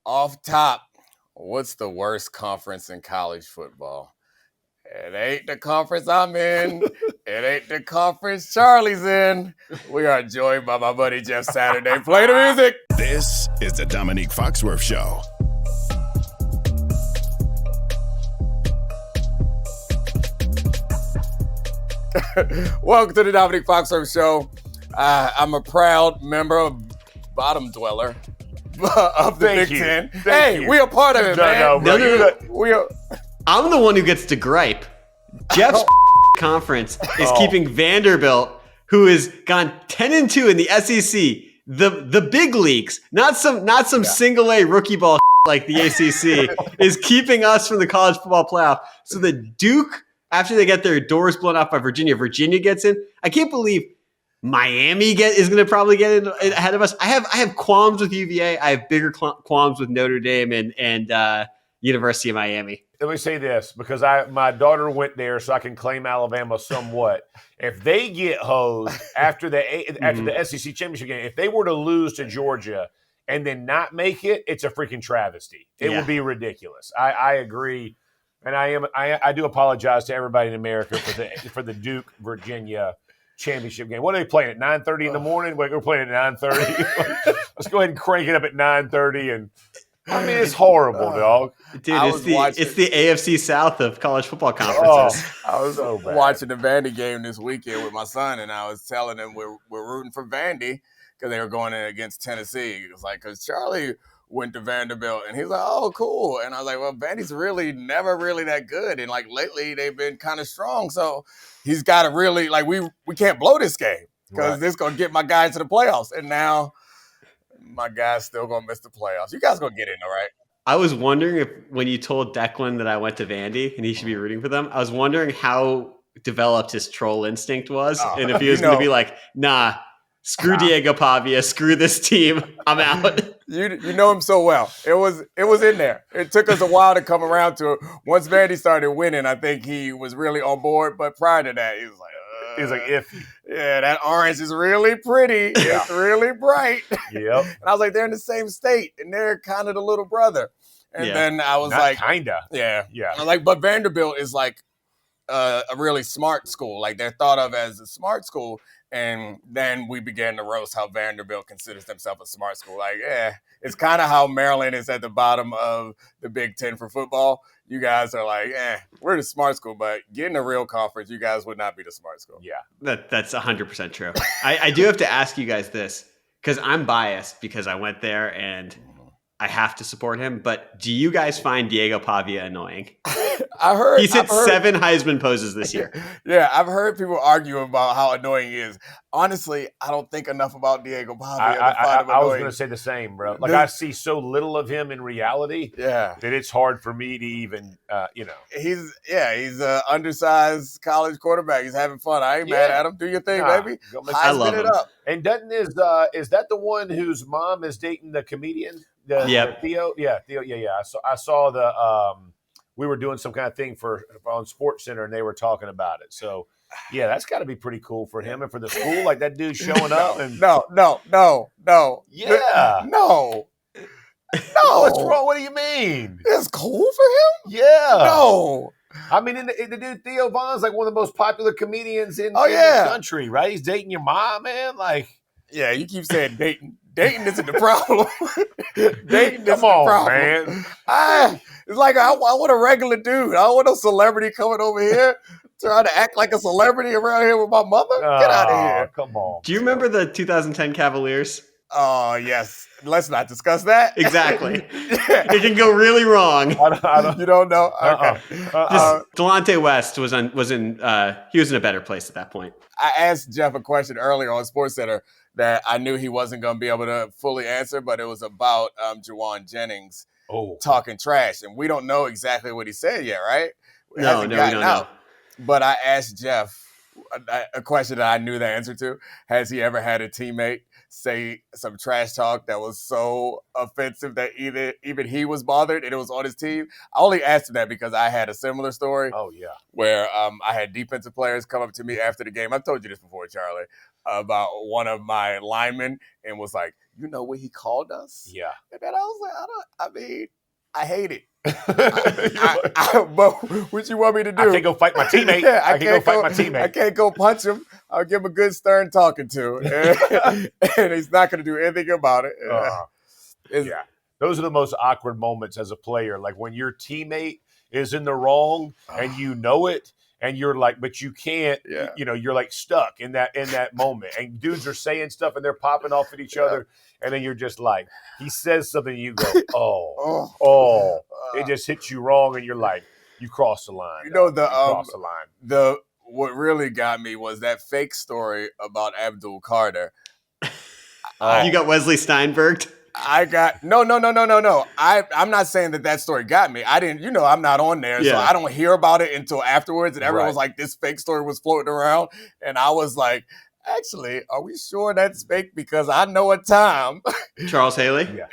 Off top, what's the worst conference in college football? It ain't the conference I'm in. It ain't the conference Charlie's in. We are joined by my buddy Jeff Saturday. Play the music. This is the Domonique Foxworth Show. Welcome to the Domonique Foxworth Show. I'm a proud member of Bottom Dweller of the Big Ten. Hey, we are part of it, man. No. I'm the one who gets to gripe. Jeff's conference is keeping Vanderbilt, who has gone 10-2 in the SEC, the big leagues, not some single A rookie ball like the ACC, is keeping us from the college football playoff. So the Duke, after they get their doors blown off by Virginia gets in. I can't believe Miami is going to probably get in ahead of us. I have qualms with UVA. I have bigger qualms with Notre Dame and University of Miami. Let me say this, because my daughter went there, so I can claim Alabama somewhat. If they get hosed after the SEC championship game, if they were to lose to Georgia and then not make it, it's a freaking travesty. It would be ridiculous. I agree, and I do apologize to everybody in America for the Duke Virginia championship game. What are they playing at 9:30 in the morning? We're playing at 9:30. Let's go ahead and crank it up at 9:30 and. I mean, it's horrible, dog. Dude, it's the AFC South of college football conferences. I was watching the Vandy game this weekend with my son, and I was telling him we're rooting for Vandy because they were going in against Tennessee. It was like, because Charlie went to Vanderbilt, and he was like, oh, cool. And I was like, well, Vandy's really never really that good, and like lately they've been kind of strong. So he's got to really, like, we can't blow this game because this is going to get my guys to the playoffs. And now my guy's still going to miss the playoffs. You guys going to get in, all right? I was wondering if when you told Declan that I went to Vandy and he should be rooting for them, I was wondering how developed his troll instinct was. And if he was going to be like, nah, screw Diego Pavia, screw this team, I'm out. You know him so well. It was in there. It took us a while to come around to it. Once Vandy started winning, I think he was really on board. But prior to that, he was like, iffy. Yeah, that orange is really pretty. It's really bright. Yep. And I was like, they're in the same state, and they're kind of the little brother. And then I was like, kinda. Yeah. I was like, but Vanderbilt is like a really smart school. Like they're thought of as a smart school. And then we began to roast how Vanderbilt considers themselves a smart school. Like, it's kind of how Maryland is at the bottom of the Big Ten for football. You guys are like, we're the smart school, but getting a real conference, you guys would not be the smart school. Yeah, that's 100% true. I do have to ask you guys this, because I'm biased because I went there and I have to support him. But do you guys find Diego Pavia annoying? He's hit 7 Heisman poses this year. Yeah, I've heard people argue about how annoying he is. Honestly, I don't think enough about Diego Pavia. I was going to say the same, bro. Like, I see so little of him in reality that it's hard for me to even, He's an undersized college quarterback. He's having fun. I ain't mad at him. Do your thing, baby. I love him. Up. And is that the one whose mom is dating the comedian? The Theo? Yeah, Theo. Yeah. I saw the we were doing some kind of thing on Sports Center, and they were talking about it. So, yeah, that's got to be pretty cool for him and for the school. Like that dude showing up. And no. Yeah. No. What's wrong? What do you mean? It's cool for him? Yeah. No. I mean, the dude Theo Von's like one of the most popular comedians in the country, right? He's dating your mom, man. Like, yeah, you keep saying dating. Dating isn't the problem. Come on, man. It's like I want a regular dude. I don't want no celebrity coming over here trying to act like a celebrity around here with my mother. Get out of here. Come on. Do you remember the 2010 Cavaliers? Oh, yes. Let's not discuss that. Exactly. It can go really wrong. You don't know? Okay. Delonte West was in a better place at that point. I asked Jeff a question earlier on SportsCenter that I knew he wasn't going to be able to fully answer, but it was about Jawan Jennings talking trash. And we don't know exactly what he said yet, right? No, we don't know. But I asked Jeff a question that I knew the answer to. Has he ever had a teammate say some trash talk that was so offensive that even he was bothered and it was on his team? I only asked him that because I had a similar story. Oh, yeah. Where I had defensive players come up to me after the game. I've told you this before, Charlie, about one of my linemen and was like, you know what he called us? Yeah. And then I was like, I hate it. But what you want me to do? I can't go fight my teammate. Yeah, I can't go fight my teammate. I can't go punch him. I'll give him a good stern talking to, and he's not going to do anything about it. Yeah, those are the most awkward moments as a player. Like when your teammate is in the wrong and you know it, and you're like, but you can't. Yeah. You know, you're like stuck in that moment, and dudes are saying stuff and they're popping off at each other, and then you're just like, he says something, and you go, oh, it just hits you wrong, and you're like, you crossed the line. You know crossed the line. What really got me was that fake story about Abdul Carter. You got Wesley Steinberg. I got no. I'm not saying that story got me. I didn't. I'm not on there, so I don't hear about it until afterwards. And everyone was like, "This fake story was floating around," and I was like, "Actually, are we sure that's fake? Because I know a time." Charles Haley. Yeah.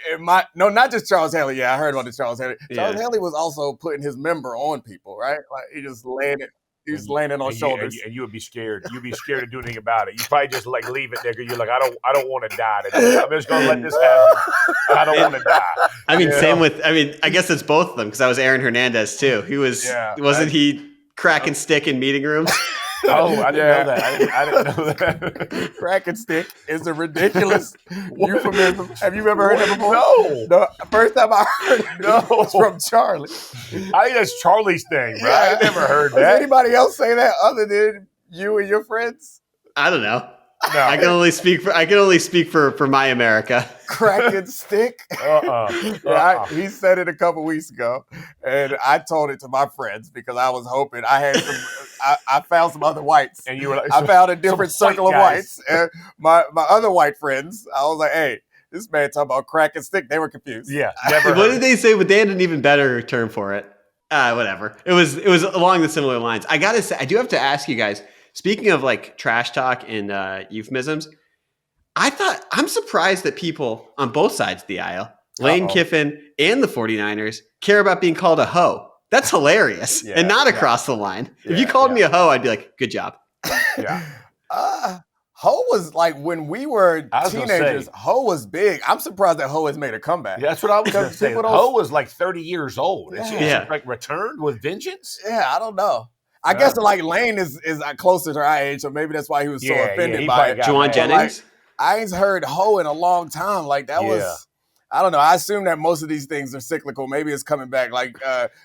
Not just Charles Haley. Yeah, I heard about the Charles Haley. Charles Yeah. Haley was also putting his member on people, right? Like he just laying it. He's landing on shoulders. And you would be scared. You'd be scared to do anything about it. You probably just like leave it there because you're like, I don't want to die today. I'm just gonna let this happen. I don't want to die. I mean, same with. I mean, I guess it's both of them because that was Aaron Hernandez too. He was. Wasn't he cracking stick in meeting rooms? Oh, I didn't know that. I didn't know that. Crack and stick is a ridiculous euphemism. Have you ever heard that before? No. The first time I heard it was from Charlie. I think that's Charlie's thing, bro. I never heard Does that. anybody else say that other than you and your friends? I don't know. No. I can only speak for my America. Crack and stick. He said it a couple weeks ago, and I told it to my friends because I was hoping I had some. I found some other whites, And you were like, I found a different some circle of white whites, and my other white friends. I was like, "Hey, this man talking about crack and stick." They were confused. Yeah, never. What did they say? But they had an even better term for it. Whatever. It was along the similar lines. I gotta say, I do have to ask you guys. Speaking of like trash talk and euphemisms, I'm surprised that people on both sides of the aisle, Lane Kiffin and the 49ers, care about being called a hoe. That's hilarious and not across the line. If you called me a hoe, I'd be like, good job. Yeah. Hoe was like when we were teenagers. Hoe was big. I'm surprised that hoe has made a comeback. Yeah, that's what I was going to say. Hoe was like 30 years old. Is she like returned with vengeance? Yeah, I don't know. I guess like Lane is closer to our age, so maybe that's why he was so offended by it. Juwan Jennings? Like, I ain't heard hoe in a long time. Like that was, I don't know. I assume that most of these things are cyclical. Maybe it's coming back. Like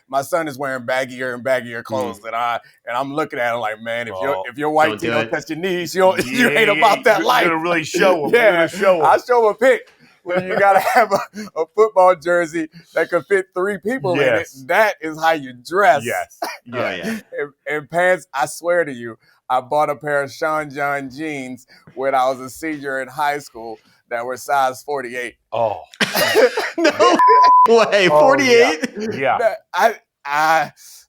my son is wearing baggier and baggier clothes and I'm looking at him like, man, if your white tee don't touch your knees, you ain't about that life. You're gonna really show him. I'll show him a pic. When you gotta have a football jersey that can fit 3 people in it, that is how you dress. Yes. And pants, I swear to you, I bought a pair of Sean John jeans when I was a senior in high school that were size 48. Oh. No way. 48? Yeah.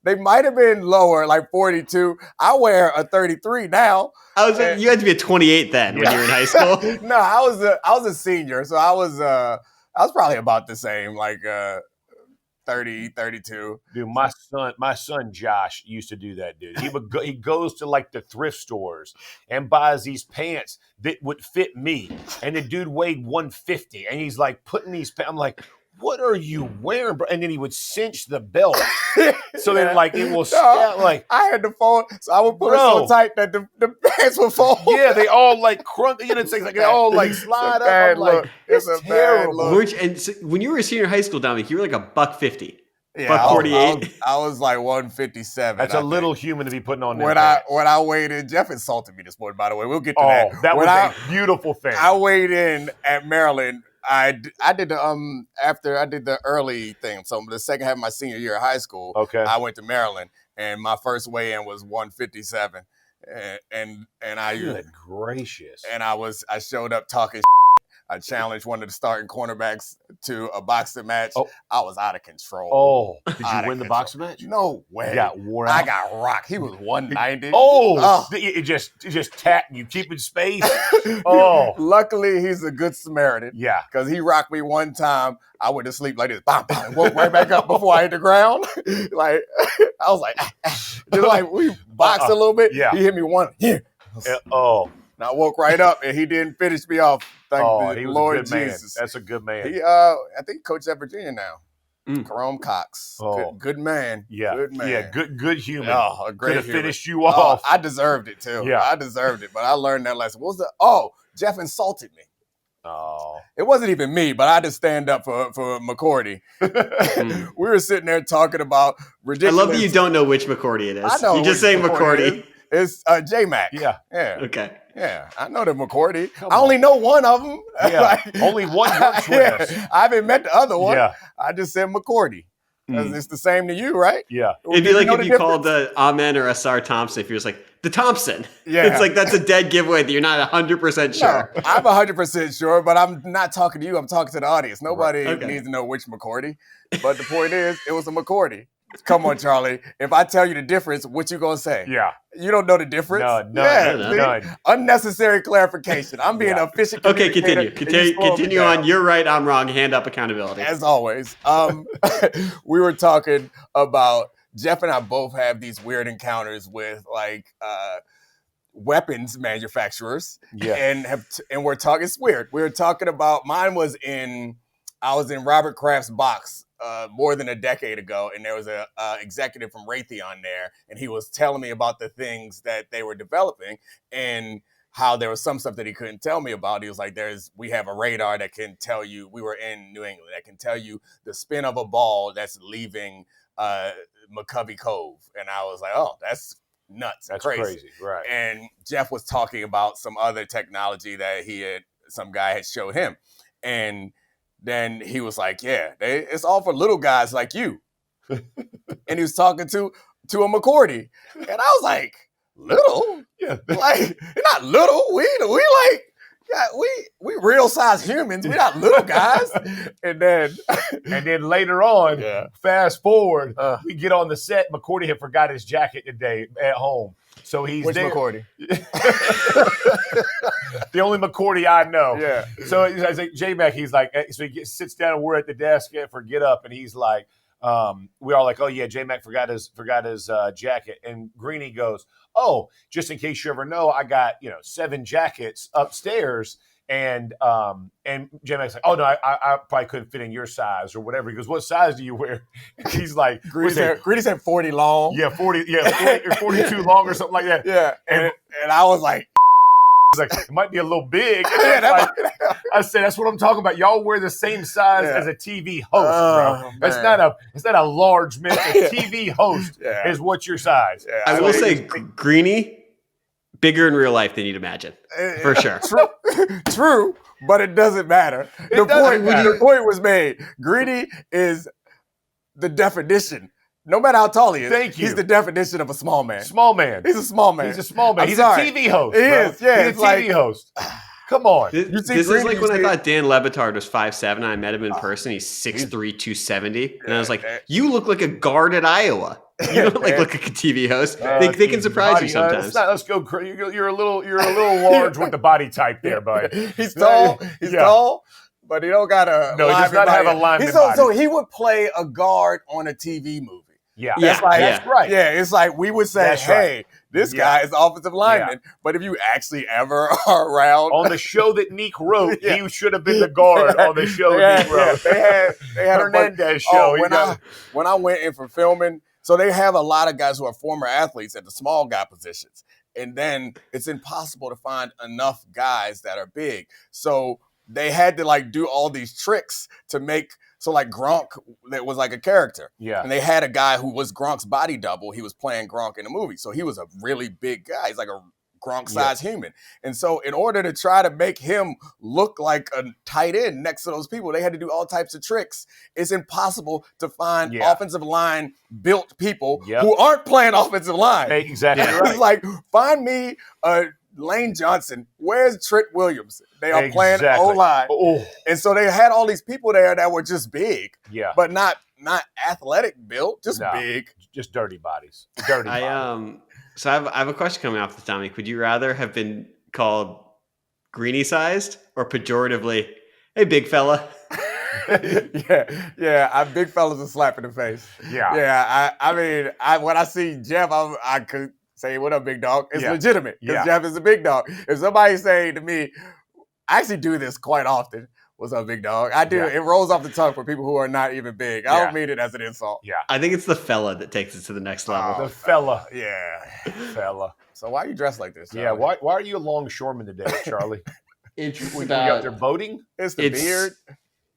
They might have been lower, like 42. I wear a 33 now. You had to be a 28 then when you were in high school. No, I was a senior, so I was probably about the same, like 30, 32. Dude, my son Josh used to do that, dude. He goes to like the thrift stores and buys these pants that would fit me. And the dude weighed 150 and he's like putting these pants. I'm like, what are you wearing, bro? And then he would cinch the belt. So then like it will stand like I had to fold, so I would put it so tight that the pants would fold. Yeah, they all like crunch, it's like they all like slide up. I'm like, it's terrible. And so when you were a senior in high school, Dominique, you were like a $150. Yeah, buck 48. I was like 157. That's a little human to be putting on. When I weighed in, Jeff insulted me this morning. By the way, we'll get to that. That was a beautiful thing. I weighed in at Maryland. I did the after I did the early thing. So the second half of my senior year of high school, I went to Maryland, and my first weigh-in was 157. And I good gracious. And I showed up talking. I challenged one of the starting cornerbacks to a boxing match. I was out of control. Did you win the boxing match? No way. You got wore out. I got rocked. He was 190. It just tapping you, keeping space. Luckily, he's a good Samaritan. Yeah. Because he rocked me one time. I went to sleep like this. Bam, bam, woke right back up before I hit the ground. Like, I was like, just like we boxed a little bit. Yeah. He hit me one here. And I woke right up, and he didn't finish me off. Thank he the was Lord a good man. Jesus. That's a good man. He, I think, coaches at Virginia now. Mm. Jerome Cox. Oh. Good man. Yeah. Good man. Yeah, good human. Oh, a great Could have human. finished you off. I deserved it, too. Yeah. I deserved it, but I learned that lesson. Jeff insulted me. Oh. It wasn't even me, but I had to stand up for McCourty. We were sitting there talking about ridiculous. I love that you don't know which McCourty it is. I know You just say McCourty. It's J-Mac. Yeah. Yeah. Okay. Yeah. I know the McCourty. Come I only know one of them. Yeah. Only one works with us. I haven't met the other one. Yeah. I just said McCourty. Because it's the same to you, right? Yeah. It'd be like know if the you called difference? Amen or Asar Thompson, if you're just like, the Thompson. Yeah. It's like, that's a dead giveaway that you're not 100% sure. No, I'm 100% sure, but I'm not talking to you. I'm talking to the audience. Nobody Okay. needs to know which McCourty. But the point is, it was a McCourty. Come on, Charlie. If I tell you the difference, what you gonna say? Yeah. You don't know the difference? None. Unnecessary clarification. I'm being efficient. Okay, communicator, continue. and you slow me Continue down. on. You're right, I'm wrong. Hand up accountability. As always. We were talking about Jeff and I both have these weird encounters with weapons manufacturers. Yeah. And we're talking, it's weird. We were talking about, I was in Robert Kraft's box more than a decade ago, and there was a executive from Raytheon there, and he was telling me about the things that they were developing and how there was some stuff that he couldn't tell me about. He was like, we have a radar that can tell you, we were in New England, that can tell you the spin of a ball that's leaving McCovey Cove. And I was like, oh, that's nuts. That's crazy. Right. And Jeff was talking about some other technology that some guy had showed him. And then he was like, yeah, it's all for little guys like you. And he was talking to a McCourty. And I was like, little? Yeah. Like, you're not little. We real size humans. We're not little guys. And then later on, fast forward, we get on the set. McCourty had forgot his jacket today at home. So he's which there. McCourty? The only McCourty I know. Yeah. So I was like, J-Mac, he's like, so he sits down and we're at the desk for Get Up, and he's like, we are like, oh yeah, J-Mac forgot his jacket. And Greeny goes, oh, just in case you ever know, I got 7 jackets upstairs. And J-Mac's like, oh no, I probably couldn't fit in your size or whatever. He goes, what size do you wear? And he's like, Greeny said 40 long. Yeah, 40 or 42 long or something like that. Yeah. And I was like, it might be a little big. Yeah, I said, that's what I'm talking about. Y'all wear the same size as a TV host, bro. It's not a large man. A TV host is what your size. Yeah, I will say, Greeny, bigger in real life than you'd imagine, for sure. True, but it doesn't matter. The point was made. Greeny is the definition. No matter how tall he is, Thank you. He's the definition of a small man. Small man. He's a small man. He's a small man. I'm He's sorry. a TV host. He bro. is, yeah. He's a TV host. Come on. This is like when I thought Dan Levitard was 5'7", and I met him in person. He's 6'3", 270. And I was like, you look like a guard at Iowa. You don't look like a TV host. They can surprise you sometimes. Let's go. You're a little large with the body type there, bud. He's tall. He's tall, but he don't got a. No, he does not have a lineman body. So he would play a guard on a TV movie. Yeah, that's right. Yeah, it's like we would say, hey, this guy is offensive lineman. Yeah. But if you actually ever are around on the show that Neek wrote, he should have been the guard on the show Neek wrote. They had Hernandez show. When I went in for filming, so they have a lot of guys who are former athletes at the small guy positions. And then it's impossible to find enough guys that are big. So they had to do all these tricks to make. So Gronk, that was like a character. Yeah. And they had a guy who was Gronk's body double. He was playing Gronk in the movie. So he was a really big guy. He's like a Gronk-sized human. And so in order to try to make him look like a tight end next to those people, they had to do all types of tricks. It's impossible to find offensive line built people who aren't playing offensive line. Exactly right. It's like, find me a Lane Johnson. Where's Trent Williams? They are playing O-line. Oh. And so they had all these people there that were just big, but not athletic built, just big. Just dirty bodies. So I have a question coming off the Dominique. Would you rather have been called greeny-sized or pejoratively, hey, big fella? Yeah. Big fella's a slap in the face. Yeah. Yeah. I mean, when I see Jeff, I could say, "What up, big dog?" It's Yeah. legitimate because Yeah. Jeff is a big dog. If somebody say to me, I actually do this quite often. What's up, big dog? I do. Yeah. It rolls off the tongue for people who are not even big. I Yeah. don't mean it as an insult. Yeah. I think it's the fella that takes it to the next level. The fella. Yeah. Fella. So why are you dressed like this, Yeah. Charlie? Why are you a longshoreman today, Charlie? It's Were you out there boating? It's the beard.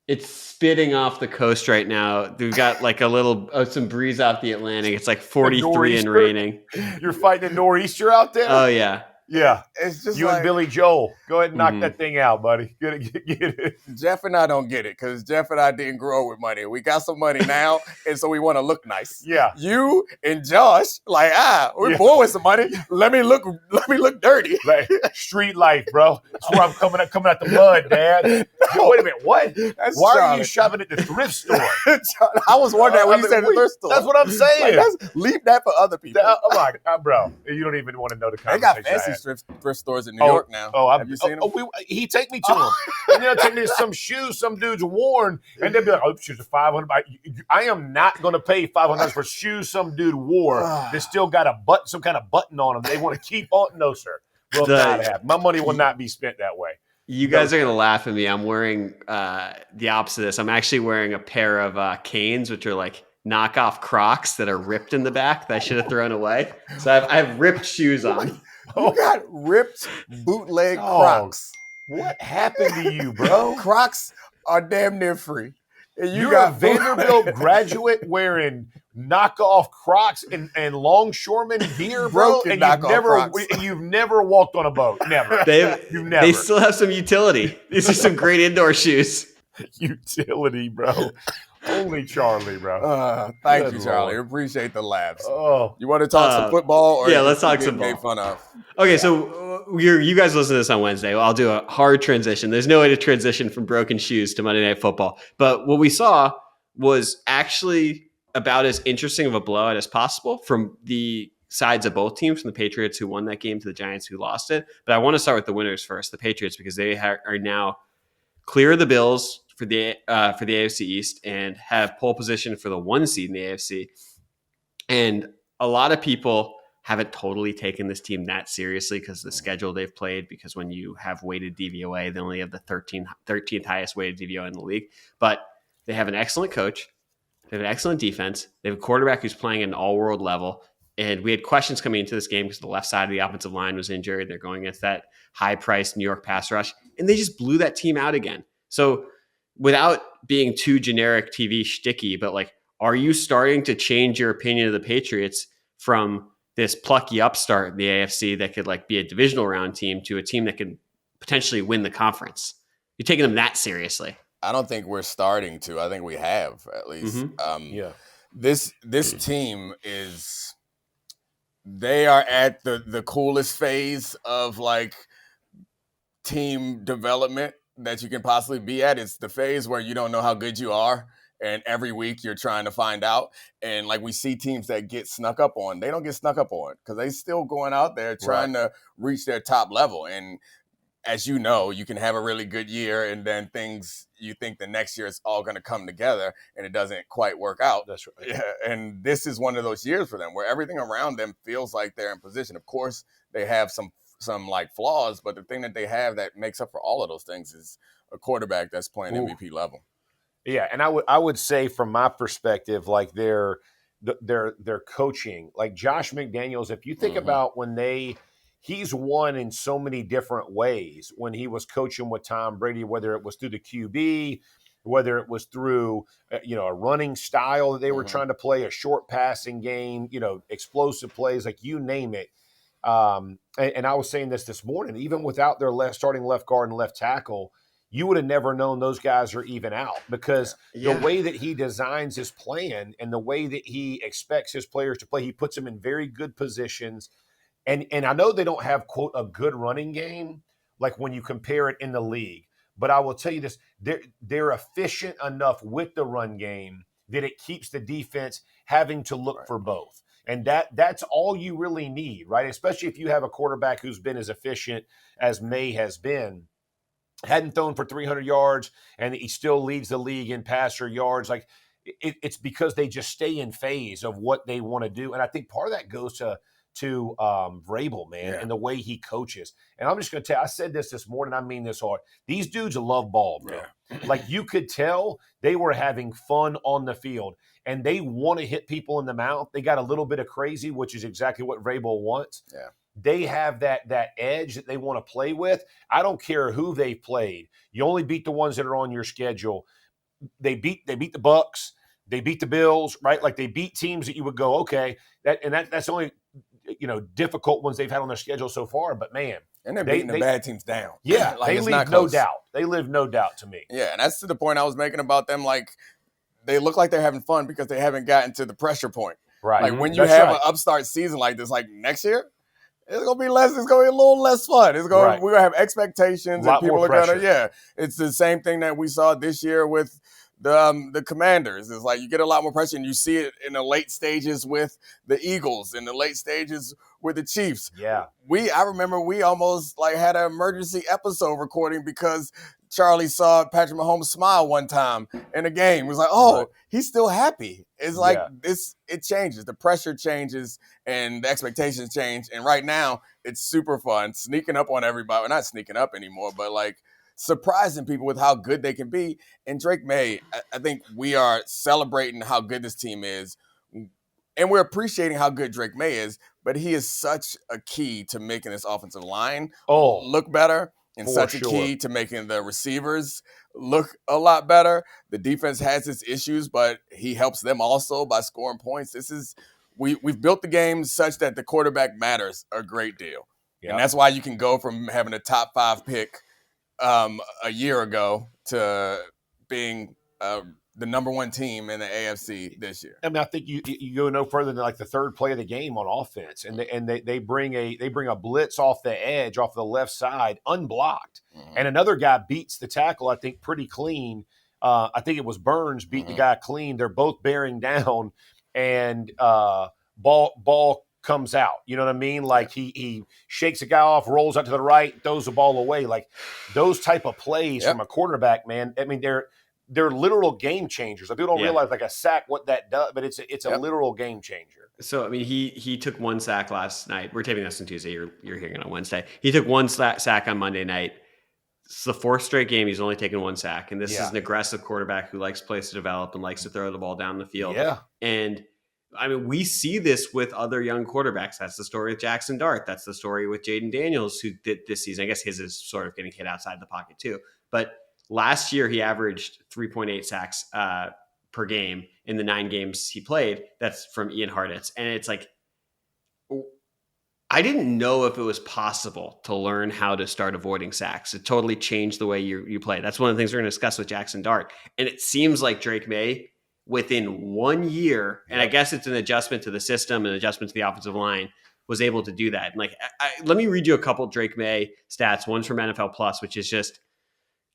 It's spitting off the coast right now. We've got like some breeze off the Atlantic. It's like 43 and nor'easter? raining. You're fighting a nor'easter out there? Oh yeah. Yeah. It's just You like, and Billy Joel. Go ahead and knock Mhm. that thing out, buddy. Get it. Jeff and I don't get it because Jeff and I didn't grow up with money. We got some money now, and so we want to look nice. Yeah. You and Josh, like, we're Yeah. born with some money. Let me look dirty. Like, street life, bro. That's where I'm coming out the mud, Dad. Yo, wait a minute. What? That's Why are Charlie. you shopping at the thrift store? I was wondering when I you mean, said the thrift store. That's what I'm saying. Like, leave that for other people. Oh my God, bro. You don't even want to know the They conversation. got fancy I had. thrift stores in New York now. Have you seen them? He take me to them. And they'll take me to some shoes some dude's worn, and they'll be like, "Oh, shoes are $500." I am not going to pay $500 for shoes some dude wore that still got some kind of button on them. They want to keep on. No, sir. Will not happen. My money will not be spent that way. You guys are going to laugh at me. I'm wearing the opposite of this. I'm actually wearing a pair of Canes, which are like knockoff Crocs that are ripped in the back that I should have thrown away. So I have ripped shoes on. You got ripped bootleg Crocs. What happened to you, bro? Crocs are damn near free. And You're a Vanderbilt graduate wearing knockoff Crocs and longshoreman gear, bro, Broken and knockoff you've never walked on a boat. Never. You've never. They still have some utility. These are some great indoor shoes. Utility, bro. Only Charlie, bro. Thank Good you, Charlie. Lord. Appreciate the laughs. Oh, You want to talk some football? Or yeah, let's talk you some getting ball. made fun of? Okay, so you guys listen to this on Wednesday. Well, I'll do a hard transition. There's no way to transition from broken shoes to Monday Night Football. But what we saw was actually about as interesting of a blowout as possible from the sides of both teams, from the Patriots who won that game to the Giants who lost it. But I want to start with the winners first, the Patriots, because they are now clear of the Bills for the AFC East and have pole position for the 1 seed in the AFC. And a lot of people haven't totally taken this team that seriously because of the schedule they've played, because when you have weighted DVOA, they only have the 13th highest weighted DVOA in the league. But they have an excellent coach. They have an excellent defense. They have a quarterback who's playing at an all-world level. And we had questions coming into this game because the left side of the offensive line was injured. They're going against that high-priced New York pass rush. And they just blew that team out again. So without being too generic TV shticky, but like, are you starting to change your opinion of the Patriots from this plucky upstart in the AFC that could like be a divisional round team to a team that could potentially win the conference? You're taking them that seriously? I don't think we're starting to. I think we have, at least. yeah. This team is, they are at the coolest phase of like team development that you can possibly be at. It's the phase where you don't know how good you are, and every week you're trying to find out. And like we see teams that get snuck up on, they don't get snuck up on because they still going out there trying to reach their top level. And as you know, you can have a really good year and then you think the next year it's all going to come together and it doesn't quite work out. That's right. Yeah, and this is one of those years for them where everything around them feels like they're in position. Of course, they have some like flaws, but the thing that they have that makes up for all of those things is a quarterback that's playing MVP level. Yeah, and I would say from my perspective, like their coaching, like Josh McDaniels, if you think about when he's won in so many different ways when he was coaching with Tom Brady, whether it was through the QB, whether it was through a running style that they were trying to play, a short passing game, explosive plays, like you name it. And I was saying this morning, even without their starting left guard and left tackle, you would have never known those guys are even out because the way that he designs his plan and the way that he expects his players to play, he puts them in very good positions. And I know they don't have, quote, a good running game, like when you compare it in the league. But I will tell you this, they're efficient enough with the run game that it keeps the defense having to look for both. And that's all you really need, right? Especially if you have a quarterback who's been as efficient as Maye has been. Hadn't thrown for 300 yards, and he still leads the league in passer yards. Like it's because they just stay in phase of what they want to do. And I think part of that goes to to Vrabel, man, and the way he coaches. And I'm just going to tell you, I said this morning, I mean this hard. These dudes love ball, bro. Yeah. Like, you could tell they were having fun on the field, and they want to hit people in the mouth. They got a little bit of crazy, which is exactly what Vrabel wants. Yeah. They have that edge that they want to play with. I don't care who they've played. You only beat the ones that are on your schedule. They beat the Bucks. They beat the Bills, right? Like, they beat teams that you would go, okay, that's the only difficult ones they've had on their schedule so far. But man, and they're beating the bad teams down. Yeah, like, they leave no doubt. They leave no doubt to me. Yeah, and that's to the point I was making about them. Like, they look like they're having fun because they haven't gotten to the pressure point. Right. Like, when you have an upstart season like this, like next year, it's gonna be less. It's gonna be a little less fun. We're gonna have expectations, and people are gonna. Yeah, it's the same thing that we saw this year with the Commanders. It's like you get a lot more pressure, and you see it in the late stages with the Eagles, in the late stages with the Chiefs. Yeah, I remember we almost like had an emergency episode recording because Charlie saw Patrick Mahomes smile one time in a game. It was like, oh, he's still happy. It's like this. It changes. The pressure changes and the expectations change. And right now, it's super fun sneaking up on everybody. Well, not sneaking up anymore, but like surprising people with how good they can be. And Drake Maye, I think we are celebrating how good this team is. And we're appreciating how good Drake Maye is. But he is such a key to making this offensive line look better. And such a key to making the receivers look a lot better. The defense has its issues, but he helps them also by scoring points. We've built the game such that the quarterback matters a great deal. Yep. And that's why you can go from having a top 5 pick a year ago to being the number 1 team in the AFC this year. I mean, I think you go no further than like the third play of the game on offense, and they bring a blitz off the edge, off the left side, unblocked, and another guy beats the tackle, I think, pretty clean. I think it was Burns beat the guy clean. They're both bearing down, and ball comes out. You know what I mean? Like he shakes a guy off, rolls out to the right, throws the ball away. Like those type of plays from a quarterback, man. I mean, they're literal game changers. Like, people don't realize like a sack what that does, but it's a literal game changer. So I mean, he took 1 sack last night. We're taping this on Tuesday. You're hearing it on Wednesday. He took 1 sack on Monday night. It's the 4th straight game he's only taken 1 sack, and this is an aggressive quarterback who likes plays to develop and likes to throw the ball down the field. Yeah, and I mean, we see this with other young quarterbacks. That's the story with Jackson Dart. That's the story with Jaden Daniels, who did this season. I guess his is sort of getting hit outside the pocket too, but last year, he averaged 3.8 sacks per game in the 9 games he played. That's from Ian Hartitz. And it's like, I didn't know if it was possible to learn how to start avoiding sacks. It totally changed the way you play. That's one of the things we're going to discuss with Jackson Dart. And it seems like Drake Maye, within 1 year, and I guess it's an adjustment to the system and adjustment to the offensive line, was able to do that. And like, let me read you a couple Drake Maye stats. One's from NFL Plus, which is just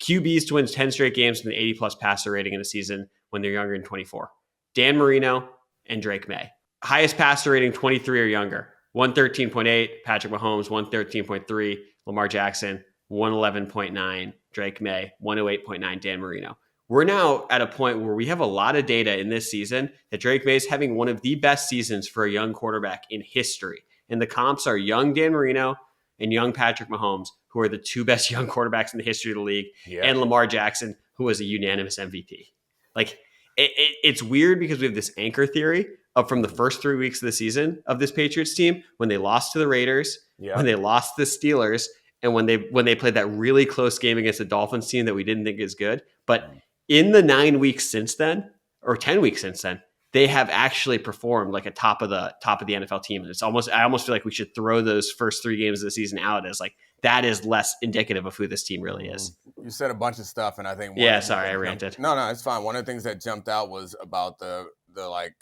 QBs to win 10 straight games with an 80-plus passer rating in a season when they're younger than 24. Dan Marino and Drake Maye. Highest passer rating, 23 or younger. 113.8, Patrick Mahomes, 113.3, Lamar Jackson, 111.9, Drake Maye, 108.9, Dan Marino. We're now at a point where we have a lot of data in this season that Drake Maye is having one of the best seasons for a young quarterback in history. And the comps are young Dan Marino and young Patrick Mahomes, who are the 2 best young quarterbacks in the history of the league, and Lamar Jackson, who was a unanimous MVP. Like, it's weird because we have this anchor theory of from the first 3 weeks of the season of this Patriots team, when they lost to the Raiders, when they lost to the Steelers, and when they played that really close game against the Dolphins team that we didn't think is good. But in the 9 weeks since then, or 10 weeks since then, they have actually performed like a top of the NFL team. And I almost feel like we should throw those first 3 games of the season out as like, that is less indicative of who this team really is. You said a bunch of stuff, and I think I ranted. No, it's fine. One of the things that jumped out was about the like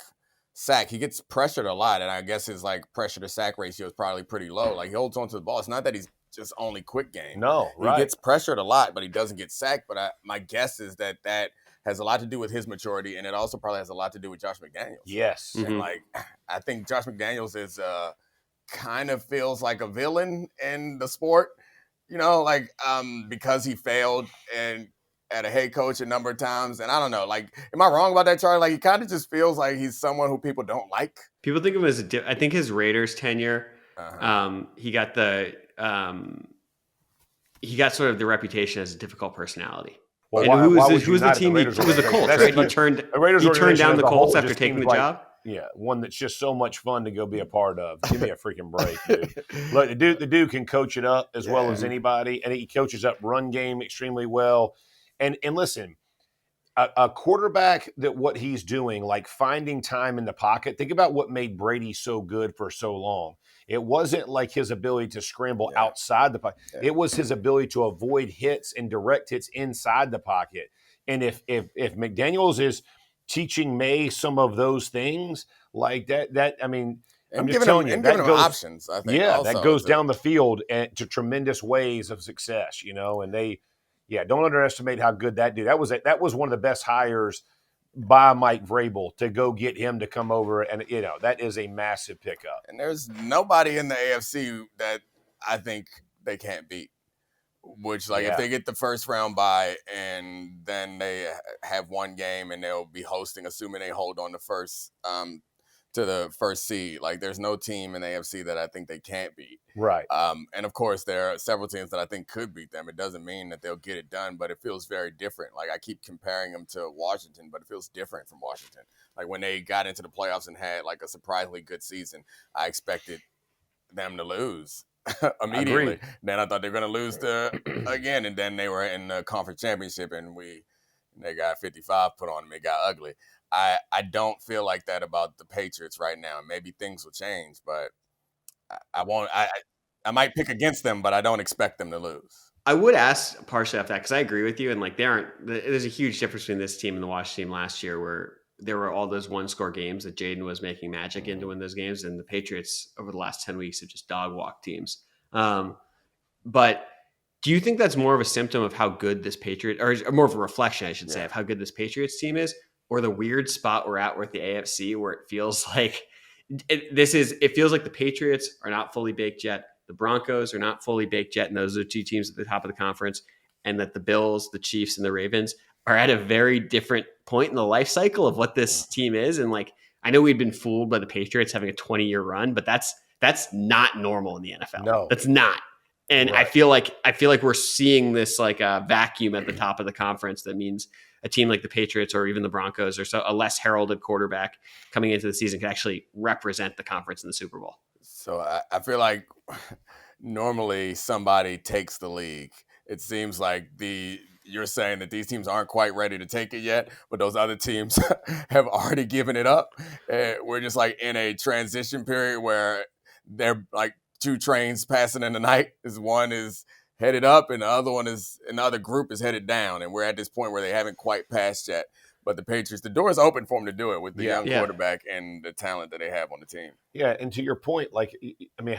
sack. He gets pressured a lot, and I guess his like pressure to sack ratio is probably pretty low. Like, he holds on to the ball. It's not that he's just only quick game. No, right. He gets pressured a lot, but he doesn't get sacked. But my guess is that has a lot to do with his maturity, and it also probably has a lot to do with Josh McDaniels. Yes. And like, I think Josh McDaniels is kind of feels like a villain in the sport, you know, like because he failed and at a head coach a number of times, and I don't know. Like, am I wrong about that, Charlie? Like, he kind of just feels like he's someone who people don't like. People think of him as I think his Raiders tenure, he got sort of the reputation as a difficult personality. Well, and why who was the team? It was the Colts, right? He turned down the Colts after taking the job. Yeah, one that's just so much fun to go be a part of. Give me a freaking break, dude. Look, the dude can coach it up as well as anybody, and he coaches up run game extremely well. And listen, a quarterback that what he's doing, like finding time in the pocket. Think about what made Brady so good for so long. It wasn't like his ability to scramble outside the pocket. Yeah. It was his ability to avoid hits and direct hits inside the pocket. And if McDaniels is teaching Maye some of those things like that, I mean, I'm just telling you, that goes options. I think that goes down the field to tremendous ways of success, and don't underestimate how good that dude. That was one of the best hires by Mike Vrabel to go get him to come over, and that is a massive pickup. And there's nobody in the AFC that I think they can't beat. Which, if they get the first round bye and then they have one game and they'll be hosting, assuming they hold on to the first seed. Like, there's no team in the AFC that I think they can't beat. Right. And of course, there are several teams that I think could beat them. It doesn't mean that they'll get it done, but it feels very different. Like, I keep comparing them to Washington, but it feels different from Washington. Like, when they got into the playoffs and had like a surprisingly good season, I expected them to lose immediately. Then I thought they were going to lose again, and then they were in the conference championship, and they got 55 put on them. It got ugly. I don't feel like that about the Patriots right now. Maybe things will change, but I won't. I might pick against them, but I don't expect them to lose. I would ask partially off that because I agree with you, and like there's a huge difference between this team and the Washington team last year, where there were all those one-score games that Jaden was making magic in to win those games, and the Patriots over the last 10 weeks have just dog-walked teams. But do you think that's more of a symptom of how good this or more of a reflection, I should say, of how good this Patriots team is, or the weird spot we're at with the AFC where it feels like it feels like the Patriots are not fully baked yet, the Broncos are not fully baked yet, and those are two teams at the top of the conference, and that the Bills, the Chiefs, and the Ravens are at a very different point in the life cycle of what this team is. And like, I know we'd been fooled by the Patriots having a 20-year run, but that's not normal in the NFL. No, that's not. And right. I feel like we're seeing this like a vacuum at the top of the conference. That means a team like the Patriots or even the Broncos or a less heralded quarterback coming into the season can actually represent the conference in the Super Bowl. So I feel like normally somebody takes the league. It seems like you're saying that these teams aren't quite ready to take it yet, but those other teams have already given it up. We're just like in a transition period where they're like two trains passing in the night. One is headed up and the other group is headed down. And we're at this point where they haven't quite passed yet. But the Patriots, the door is open for them to do it with the young quarterback and the talent that they have on the team. Yeah, and to your point, like, I mean,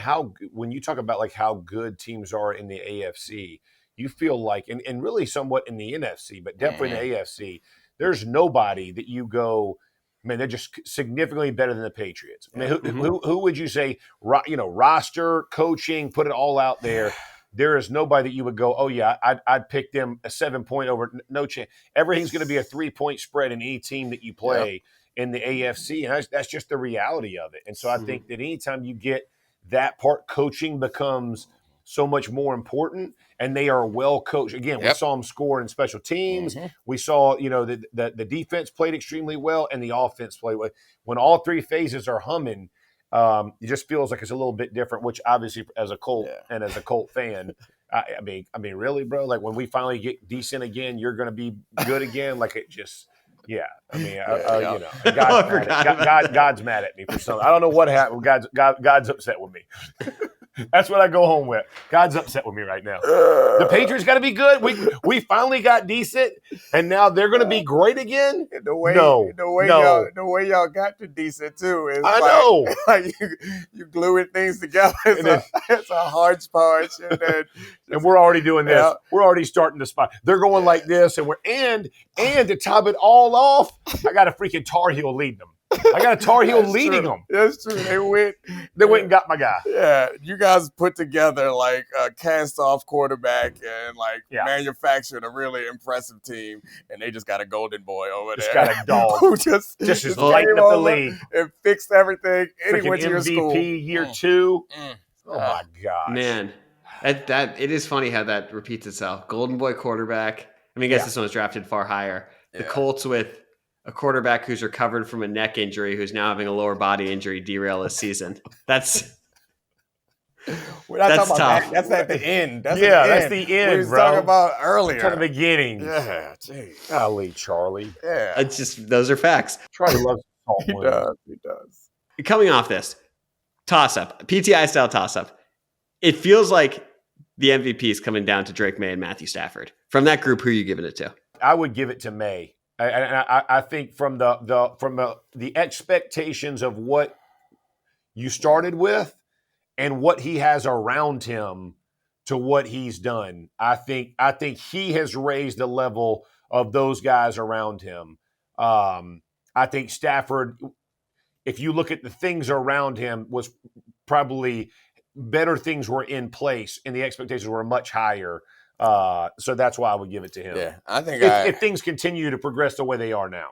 when you talk about like how good teams are in the AFC, you feel like, and really somewhat in the NFC, but definitely in the AFC, there's nobody that you go, man, they're just significantly better than the Patriots. I mean, who would you say, roster, coaching, put it all out there? There is nobody that you would go, oh, yeah, I'd pick them a 7-point over. No chance. Everything's going to be a 3-point spread in any team that you play in the AFC, and that's just the reality of it. And so I think that anytime you get that part, coaching becomes so much more important, and they are well coached. Again, we saw them score in special teams. We saw, the defense played extremely well, and the offense played well. When all three phases are humming, it just feels like it's a little bit different, which obviously as a Colt and as a Colt fan, I mean, really, bro, like when we finally get decent again, you're going to be good again. Like it just, I mean, God's mad at me for something. I don't know what happened. God's upset with me. That's what I go home with. God's upset with me right now. The Patriots got to be good. We finally got decent, and now they're going to be great again. The way y'all got to decent too is I know. Like you gluing things together. It's a hodgepodge, and we're already doing this. Yeah. We're already starting to spot. They're going like this, and to top it all off, I got a freaking Tar Heel leading them. I got a Tar Heel That's leading true. them. That's true. They went. They went and got my guy. Yeah, you guys put together like a cast-off quarterback and manufactured a really impressive team, and they just got a golden boy over Just there. got a dog. Who just is came lighting up the over league. and fixed everything. And he Freaking went to your school. MVP year 2. Oh my gosh. Man, that it is funny how that repeats itself. Golden boy quarterback. I mean, I guess this one was drafted far higher. The Colts with a quarterback who's recovered from a neck injury, who's now having a lower body injury derail his season. That's We're not talking about tough. that. That's at the end. That's that's the the end, we bro. talking about earlier. From the beginning. Yeah, geez. Golly, Charlie. Yeah. it's just those are facts. Charlie loves salt He wings. does. He does. Coming off this toss-up, PTI style toss-up, it feels like the MVP is coming down to Drake May and Matthew Stafford. From that group, who are you giving it to? I would give it to Maye. I think from the expectations of what you started with and what he has around him to what he's done, I think he has raised the level of those guys around him. I think Stafford, if you look at the things around him, was probably better things were in place and the expectations were much higher. So that's why I would give it to him. Yeah, I think if things continue to progress the way they are now.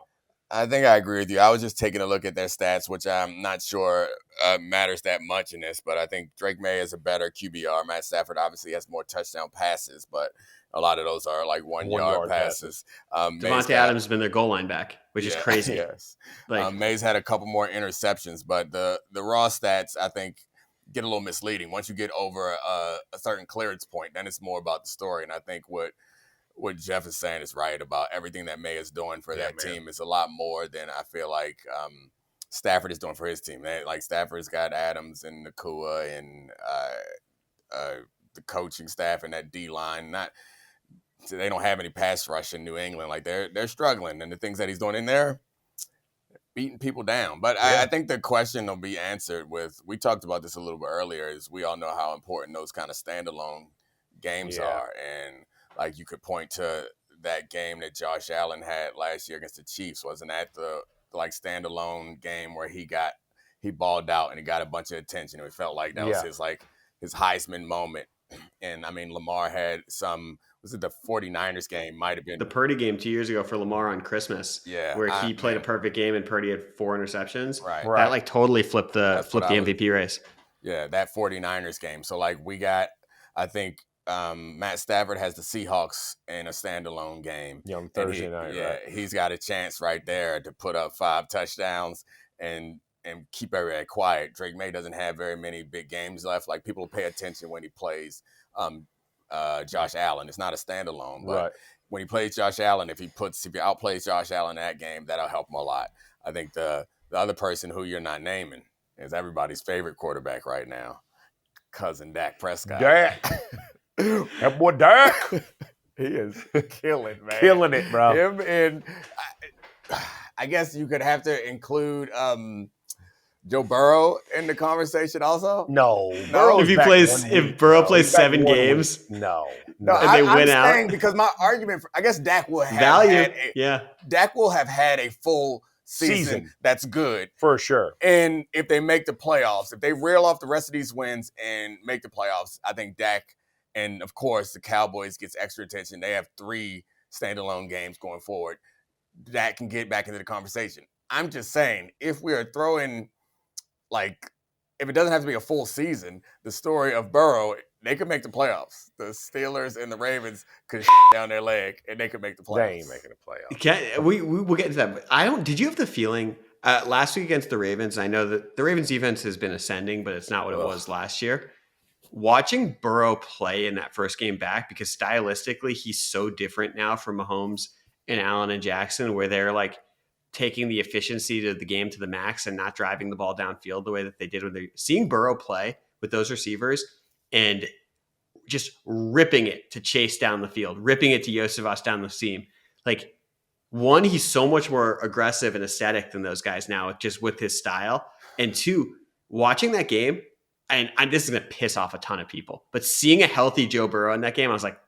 I think I agree with you. I was just taking a look at their stats, which I'm not sure matters that much in this, but I think Drake May is a better QBR. Matt Stafford obviously has more touchdown passes, but a lot of those are like one-yard passes. Devontae Adams has been their goal line back, which is crazy. Yes. Like May's had a couple more interceptions, but the raw stats, I think, get a little misleading. Once you get over a certain clearance point, then it's more about the story. And I think what Jeff is saying is right about everything that May is doing for that team is a lot more than I feel like Stafford is doing for his team. Like Stafford's got Adams and Nakua and the coaching staff and that D-line. They don't have any pass rush in New England. Like they're struggling, and the things that he's doing in there, beating people down. But I think the question will be answered with, we talked about this a little bit earlier, is we all know how important those kind of standalone games are. And like you could point to that game that Josh Allen had last year against the Chiefs. Wasn't that the like standalone game where he balled out and he got a bunch of attention? It felt like that was his Heisman moment. And I mean, Lamar had was it the 49ers game? Might have been the Purdy game 2 years ago for Lamar on Christmas. Yeah. Where he played a perfect game and Purdy had 4 interceptions. Right. That like totally flipped the MVP race. Yeah, that 49ers game. So like we got, I think Matt Stafford has the Seahawks in a standalone game. Yeah, on Thursday night. Yeah, he's got a chance right there to put up 5 touchdowns and keep everybody quiet. Drake May doesn't have very many big games left. Like people pay attention when he plays Josh Allen. It's not a standalone, but when he plays Josh Allen, if he outplays Josh Allen in that game, that'll help him a lot. I think the other person who you're not naming is everybody's favorite quarterback right now, cousin Dak Prescott. Dak. That boy Dak. He is killing, man. Killing it, bro. Him and I guess you could have to include Joe Burrow in the conversation also. No. If Burrow plays 7 games, no, and they win out. Saying because my argument, I guess Dak will have value. Dak will have had a full season that's good for sure. And if they make the playoffs, if they reel off the rest of these wins and make the playoffs, I think Dak and of course the Cowboys gets extra attention. They have 3 standalone games going forward. Dak can get back into the conversation. I'm just saying, if we are throwing, like, if it doesn't have to be a full season, the story of Burrow, they could make the playoffs. The Steelers and the Ravens could down their leg, and they could make the playoffs. They ain't making the playoffs. We'll get into that. But did you have the feeling last week against the Ravens? I know that the Ravens defense has been ascending, but it's not what it was last year. Watching Burrow play in that first game back, because stylistically he's so different now from Mahomes and Allen and Jackson, where they're like taking the efficiency of the game to the max and not driving the ball downfield the way that they did when they're seeing Burrow play with those receivers and just ripping it to Chase down the field, ripping it to Yosevas down the seam. Like, one, he's so much more aggressive and aesthetic than those guys now, just with his style. And 2, watching that game, and this is going to piss off a ton of people, but seeing a healthy Joe Burrow in that game, I was like,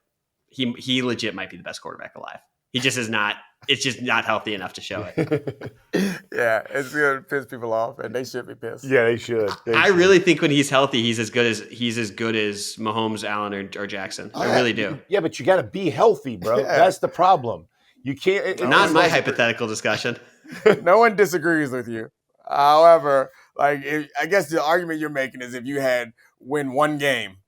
he legit might be the best quarterback alive. He just is not It's just not healthy enough to show it. Yeah, it's going to piss people off, and they should be pissed. Yeah, they should. I really think when he's healthy, he's as good as Mahomes, Allen, or Jackson. I really do. Yeah, but you got to be healthy, bro. Yeah. That's the problem. You can't. Not in my hypothetical discussion. No one disagrees with you. However, I guess the argument you're making is if you had win one game,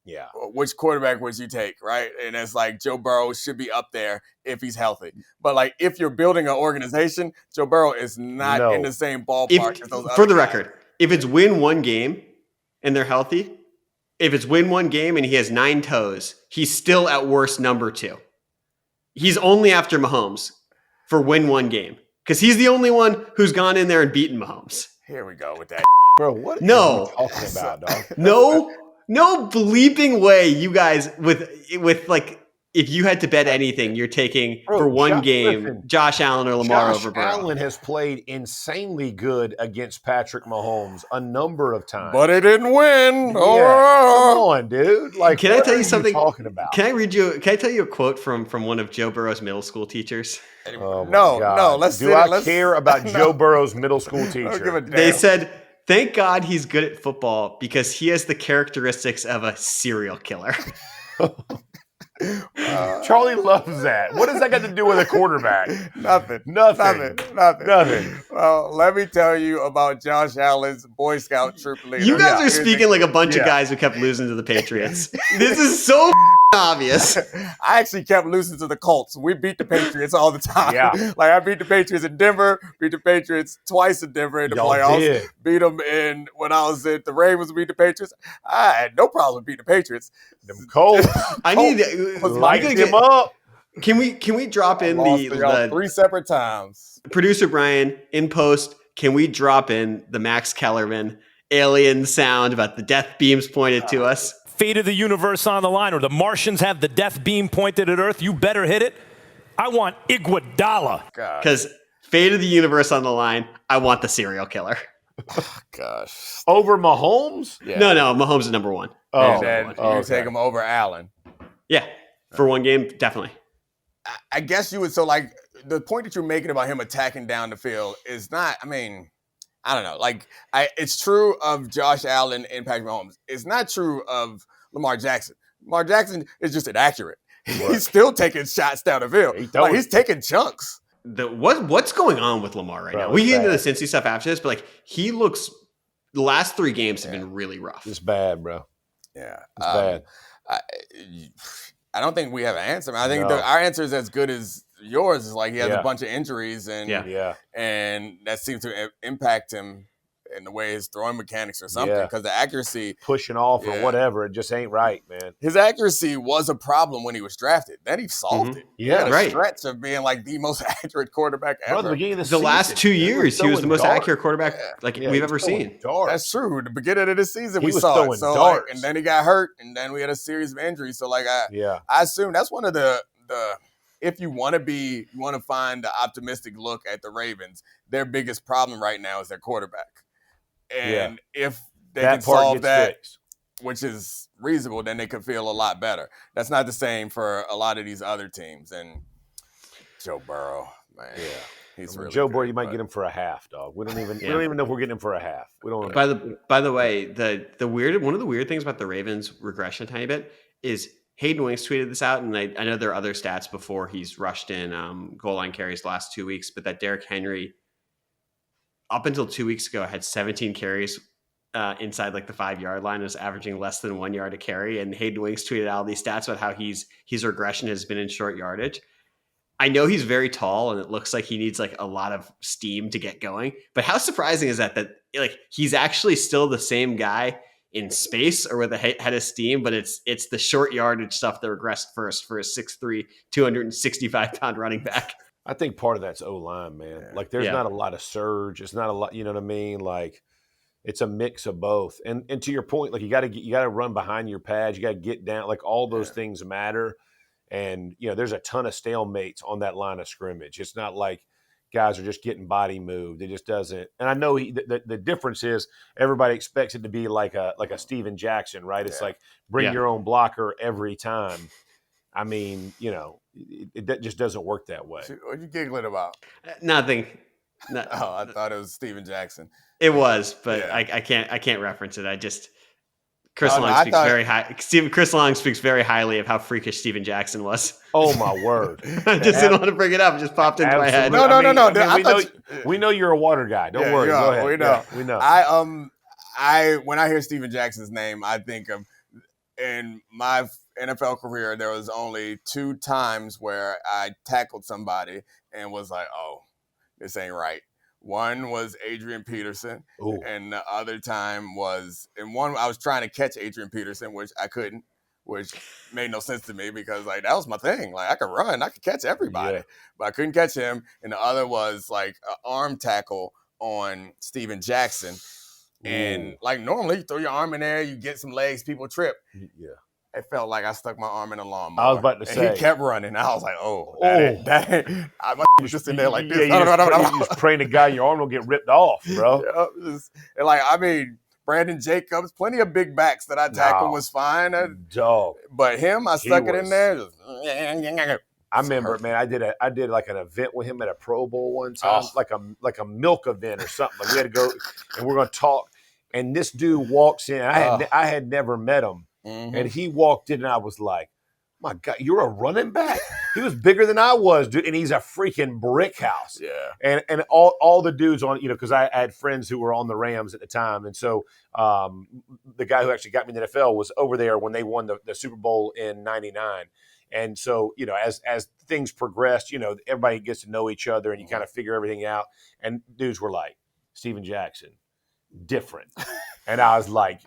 Yeah. which quarterback would you take, right? And it's like Joe Burrow should be up there if he's healthy. But like if you're building an organization, Joe Burrow is not in the same ballpark as those other for the guys. record, if it's win one game and they're healthy, if it's win one game and he has 9 toes, he's still at worst number 2. He's only after Mahomes for win one game because he's the only one who's gone in there and beaten Mahomes. Here we go with that. Bro, what are No. you talking about, dog? No bleeping way you guys with like if you had to bet anything, you're taking Bro, for one game Josh Allen or Lamar over Burrow. Allen has played insanely good against Patrick Mahomes a number of times. But he didn't win. Yeah, come on, dude. Like, Can I what tell are you something? Talking about? Can I tell you a quote from one of Joe Burrow's middle school teachers? Oh my No, God. let's Do sit- I let's- care about no. Joe Burrow's middle school I don't give teacher? a damn. They said, "Thank God he's good at football because he has the characteristics of a serial killer." Charlie loves that. What does that got to do with a quarterback? Nothing. Nothing. Well, let me tell you about Josh Allen's Boy Scout troop leader. You guys are Here's speaking like a bunch of Yeah. guys who kept losing to the Patriots. This is so obvious. I actually kept losing to the Colts. We beat the Patriots all the time. Yeah. Like I beat the Patriots in Denver, beat the Patriots twice in Denver in the Y'all playoffs. did. Beat them when I was at the Ravens, beat the Patriots. I had no problem beating the Patriots. Them Colts I need light him up. Can we drop in Lost to y'all the 3 separate times. producer Brian in post? Can we drop in the Max Kellerman alien sound about the death beams pointed to us? Fate of the universe on the line, or the Martians have the death beam pointed at Earth. You better hit it. I want Iguodala. God, Because fate of the universe on the line. I want the serial killer. gosh. Over Mahomes? Yeah. No, Mahomes is number 1. And then you okay. take him over Allen. Yeah, for one game, definitely. I guess you would. So, like, the point that you're making about him attacking down the field is not, I mean, I don't know. Like, it's true of Josh Allen and Patrick Mahomes. It's not true of Lamar Jackson. Lamar Jackson is just inaccurate. He's still taking shots down the field. He's taking chunks. What's going on with Lamar right now? We get into the Cincy stuff after this, but like he looks. The last 3 games have been really rough. It's bad, bro. Yeah, It's bad. I don't think we have an answer. I think our answer is as good as yours. Is like he has a bunch of injuries, and and that seems to impact him in the way his throwing mechanics or something. Because the accuracy, pushing off or whatever, it just ain't right, man. his accuracy was a problem when he was drafted. Then he solved it. He had a stretch of being like the most accurate quarterback ever. Bro, the beginning of The last 2 years, he was the most accurate quarterback we've ever seen. That's true. The beginning of the season, He we was saw throwing it. So, darts. and then he got hurt, and then we had a series of injuries. So, like, I assume that's one of the if you want to find the optimistic look at the Ravens, their biggest problem right now is their quarterback. And if they that can solve that, fixed, which is reasonable, then they could feel a lot better. That's not the same for a lot of these other teams. And Joe Burrow, man, he's really Joe Burrow. great, You might but- get him for a half, dog. We don't even know if we're getting him for a half. We don't. By the way, one of the weird things about the Ravens regression a tiny bit is Hayden Wings tweeted this out, and I know there are other stats before he's rushed in goal line carries the last 2 weeks, but that Derrick Henry up until 2 weeks ago had 17 carries inside like the 5-yard line, was averaging less than 1 yard a carry. And Hayden Wings tweeted out all these stats about how his regression has been in short yardage. I know he's very tall and it looks like he needs like a lot of steam to get going, but how surprising is that like he's actually still the same guy in space or with a head of steam, but it's the short yardage stuff that regressed first for a 6'3", 265-pound running back. I think part of that's O-line, man. Like there's not a lot of surge. It's not a lot, you know what I mean? Like it's a mix of both. And to your point, like you got to run behind your pads. You got to get down. Like all those things matter. And there's a ton of stalemates on that line of scrimmage. It's not like guys are just getting body moved. It just doesn't. And I know the difference is everybody expects it to be like a Steven Jackson, right? It's like bring your own blocker every time. I mean, It just doesn't work that way. What you giggling about? Nothing. No, Oh, I thought it was Steven Jackson. it was, but Yeah. I can't reference it. I just Chris Oh, no, Long I speaks thought- very high. Chris Long speaks very highly of how freakish Steven Jackson was. Oh my word! I just didn't want to bring it up. It just popped into my head. No, no. We know you're a water guy. Don't Yeah, worry. yeah, Go ahead. we know. Yeah, we know. I when I hear Steven Jackson's name, I think of in my NFL career, there was only 2 times where I tackled somebody and was like, "Oh, this ain't right." One was Adrian Peterson, Ooh. and the other time was in one I was trying to catch Adrian Peterson, which I couldn't, which made no sense to me because like that was my thing. Like I could run, I could catch everybody, but I couldn't catch him. And the other was like an arm tackle on Steven Jackson. And like normally you throw your arm in there, you get some legs, people trip. Yeah. It felt like I stuck my arm in a lawnmower. I was about to say. He kept running. I was like, I was just in there like this. You just praying to God your arm will get ripped off, bro. And like, I mean, Brandon Jacobs, plenty of big backs that I tackled was fine. Dog. But him, I stuck it in there. I remember, man, I did like an event with him at a Pro Bowl one time, like a milk event or something. Like we had to go and we're going to talk. And this dude walks in. I had never met him. Mm-hmm. And he walked in and I was like, my God, you're a running back? He was bigger than I was, dude. And he's a freaking brick house. Yeah. And all the dudes on, because I had friends who were on the Rams at the time. And so the guy who actually got me in the NFL was over there when they won the Super Bowl in 99. And so, as things progressed, everybody gets to know each other and you kind of figure everything out. And dudes were like, Steven Jackson, different. And I was like,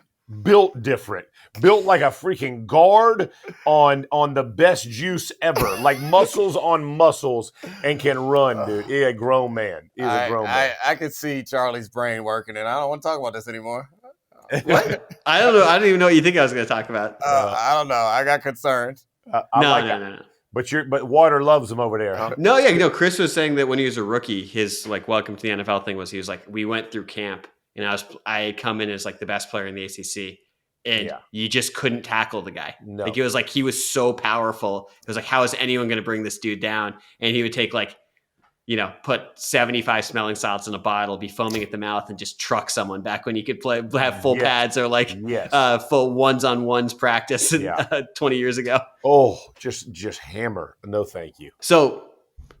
built different, built like a freaking guard on the best juice ever, like muscles on muscles, and can run, dude. He's a grown man. He's a grown man. I could see Charlie's brain working, and I don't want to talk about this anymore. What? I don't know. I don't even know what you think I was going to talk about. I don't know. I got concerned. No. But Water loves him over there, huh? No. Chris was saying that when he was a rookie, his like welcome to the NFL thing was he was like, we went through camp. And I had come in as like the best player in the ACC, and you just couldn't tackle the guy. No. Like it was like he was so powerful. It was like, how is anyone going to bring this dude down? And he would take like, put 75 smelling salts in a bottle, be foaming at the mouth, and just truck someone back when you could have full pads or like full ones-on-ones practice 20 years ago. Oh, just hammer. No, thank you. So